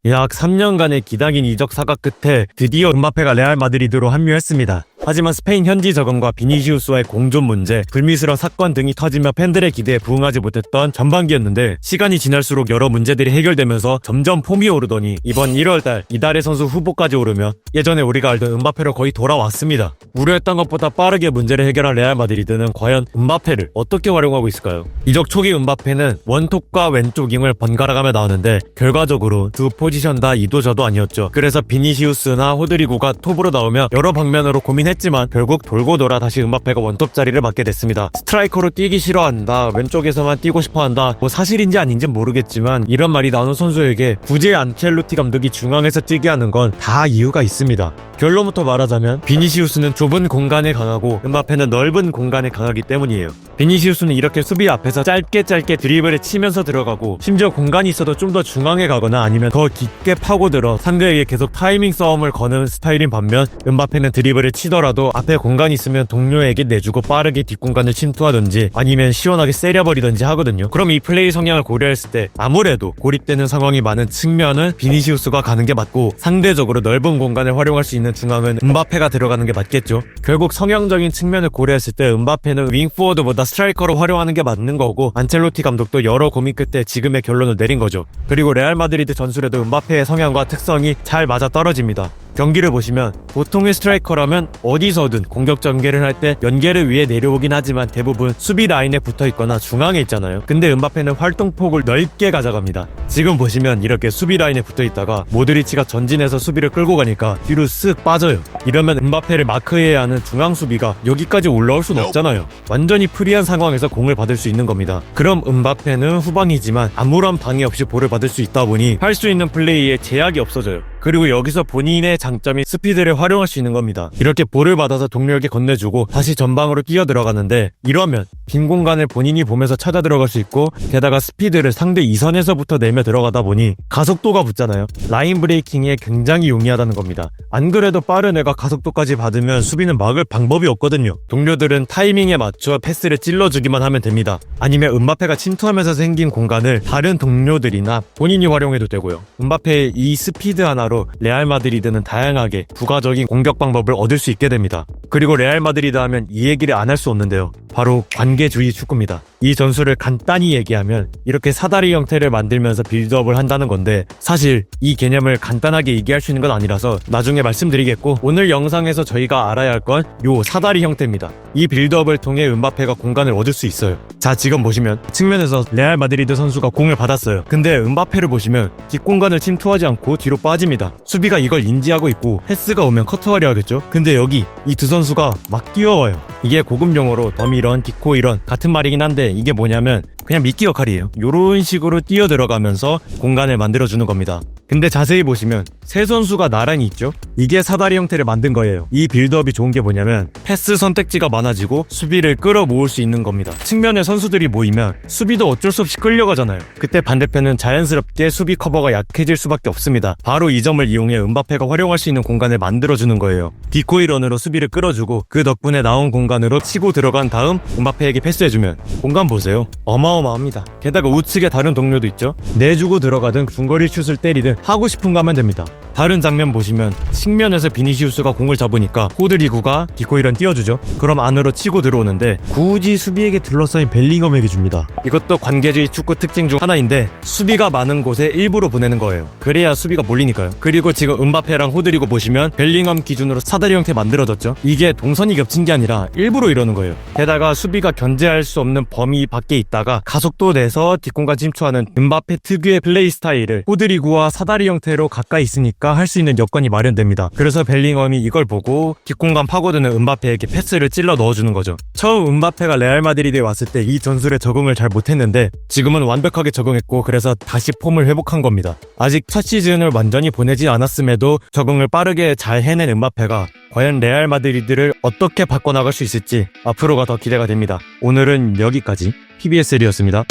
약 3년간의 기다긴 이적 사각 끝에 드디어 음바페가 레알 마드리드로 합류했습니다. 하지만 스페인 현지 적응과 비니시우스와의 공존 문제, 불미스러운 사건 등이 터지며 팬들의 기대에 부응하지 못했던 전반기였는데 시간이 지날수록 여러 문제들이 해결되면서 점점 폼이 오르더니 이번 1월달 이달의 선수 후보까지 오르며 예전에 우리가 알던 음바페로 거의 돌아왔습니다. 우려했던 것보다 빠르게 문제를 해결한 레알 마드리드는 과연 음바페를 어떻게 활용하고 있을까요? 이적 초기 음바페는 원톱과 왼쪽 윙을 번갈아가며 나오는데 결과적으로 두 포지션 다 이도저도 아니었죠. 그래서 비니시우스나 호드리구가 톱으로 나오며 여러 방면으로 고민했지만 결국 돌고 돌아 다시 음바페가 원톱 자리를 맡게 됐습니다. 스트라이커로 뛰기 싫어한다, 왼쪽에서만 뛰고 싶어한다, 뭐 사실인지 아닌지 모르겠지만 이런 말이 나오는 선수에게 굳이 안첼로티 감독이 중앙에서 뛰게 하는 건 다 이유가 있습니다. 결론부터 말하자면 비니시우스는 좁은 공간에 강하고 음바페는 넓은 공간에 강하기 때문이에요. 비니시우스는 이렇게 수비 앞에서 짧게 드리블을 치면서 들어가고 심지어 공간이 있어도 좀 더 중앙에 가거나 아니면 더 깊게 파고들어 상대에게 계속 타이밍 싸움을 거는 스타일인 반면 음바페는 드리블을 치더라도 앞에 공간이 있으면 동료에게 내주고 빠르게 뒷공간을 침투하든지 아니면 시원하게 세려버리든지 하거든요. 그럼 이 플레이 성향을 고려했을 때 아무래도 고립되는 상황이 많은 측면은 비니시우스가 가는 게 맞고 상대적으로 넓은 공간을 활용할 수 있는 중앙은 음바페가 들어가는 게 맞겠죠. 결국 성향적인 측면을 고려했을 때 음바페는 윙포워드보다 스트라이커로 활용하는 게 맞는 거고 안첼로티 감독도 여러 고민 끝에 지금의 결론을 내린 거죠. 그리고 레알 마드리드 전술에도 음바페의 성향과 특성이 잘 맞아 떨어집니다. 경기를 보시면 보통의 스트라이커라면 어디서든 공격 전개를 할 때 연계를 위해 내려오긴 하지만 대부분 수비 라인에 붙어있거나 중앙에 있잖아요. 근데 음바페는 활동폭을 넓게 가져갑니다. 지금 보시면 이렇게 수비 라인에 붙어있다가 모드리치가 전진해서 수비를 끌고 가니까 뒤로 쓱 빠져요. 이러면 음바페를 마크해야 하는 중앙 수비가 여기까지 올라올 순 없잖아요. 완전히 프리한 상황에서 공을 받을 수 있는 겁니다. 그럼 음바페는 후방이지만 아무런 방해 없이 볼을 받을 수 있다 보니 할 수 있는 플레이에 제약이 없어져요. 그리고 여기서 본인의 장점인 스피드를 활용할 수 있는 겁니다. 이렇게 볼을 받아서 동료에게 건네주고 다시 전방으로 뛰어 들어가는데 이러면 빈 공간을 본인이 보면서 찾아 들어갈 수 있고 게다가 스피드를 상대 이선에서부터 내며 들어가다 보니 가속도가 붙잖아요. 라인 브레이킹에 굉장히 용이하다는 겁니다. 안 그래도 빠른 애가 가속도까지 받으면 수비는 막을 방법이 없거든요. 동료들은 타이밍에 맞춰 패스를 찔러주기만 하면 됩니다. 아니면 음바페가 침투하면서 생긴 공간을 다른 동료들이나 본인이 활용해도 되고요. 음바페의 이 스피드 하나로 레알 마드리드는 다양하게 부가적인 공격 방법을 얻을 수 있게 됩니다. 그리고 레알 마드리드 하면 이 얘기를 안 할 수 없는데요. 바로 관계주의 축구입니다. 이 전술을 간단히 얘기하면 이렇게 사다리 형태를 만들면서 빌드업을 한다는 건데 사실 이 개념을 간단하게 얘기할 수 있는 건 아니라서 나중에 말씀드리겠고 오늘 영상에서 저희가 알아야 할 건 요 사다리 형태입니다. 이 빌드업을 통해 음바페가 공간을 얻을 수 있어요. 자, 지금 보시면 측면에서 레알 마드리드 선수가 공을 받았어요. 근데 음바페를 보시면 뒷공간을 침투하지 않고 뒤로 빠집니다. 수비가 이걸 인지하고 있고 패스가 오면 커트하려 하겠죠. 근데 여기 이 두 선수가 막 뛰어와요. 이게 고급 용어로 더미런, 디코이런 같은 말이긴 한데 이게 뭐냐면 그냥 미끼 역할이에요. 요런 식으로 뛰어 들어가면서 공간을 만들어주는 겁니다. 근데 자세히 보시면 세 선수가 나란히 있죠? 이게 사다리 형태를 만든 거예요. 이 빌드업이 좋은 게 뭐냐면 패스 선택지가 많아지고 수비를 끌어모을 수 있는 겁니다. 측면에 선수들이 모이면 수비도 어쩔 수 없이 끌려가잖아요. 그때 반대편은 자연스럽게 수비 커버가 약해질 수밖에 없습니다. 바로 이 점을 이용해 음바페가 활용할 수 있는 공간을 만들어주는 거예요. 디코이런으로 수비를 끌어주고 그 덕분에 나온 공간으로 치고 들어간 다음 음바페에게 패스해주면 공간 보세요. 어마어마합니다. 게다가 우측에 다른 동료도 있죠? 내주고 들어가든 중거리 슛을 때리든 하고 싶은 거 하면 됩니다. 다른 장면 보시면 측면에서 비니시우스가 공을 잡으니까 호드리구가 디코이런 띄워주죠. 그럼 안으로 치고 들어오는데 굳이 수비에게 둘러싸인 벨링엄에게 줍니다. 이것도 관계주의 축구 특징 중 하나인데 수비가 많은 곳에 일부러 보내는 거예요. 그래야 수비가 몰리니까요. 그리고 지금 음바페랑 호드리구 보시면 벨링엄 기준으로 사다리 형태 만들어졌죠. 이게 동선이 겹친 게 아니라 일부러 이러는 거예요. 게다가 수비가 견제할 수 없는 범위 밖에 있다가 가속도 내서 뒷공간 침투하는 음바페 특유의 플레이 스타일을 호드리구와 사다리 형태로 가까이 있으니까 할 수 있는 여건이 마련됩니다. 그래서 벨링엄이 이걸 보고 뒷공간 파고드는 음바페에게 패스를 찔러 넣어주는 거죠. 처음 음바페가 레알 마드리드에 왔을 때 이 전술에 적응을 잘 못했는데 지금은 완벽하게 적응했고 그래서 다시 폼을 회복한 겁니다. 아직 첫 시즌을 완전히 보내지 않았음에도 적응을 빠르게 잘 해낸 음바페가 과연 레알 마드리드를 어떻게 바꿔나갈 수 있을지 앞으로가 더 기대가 됩니다. 오늘은 여기까지 PBSL이었습니다.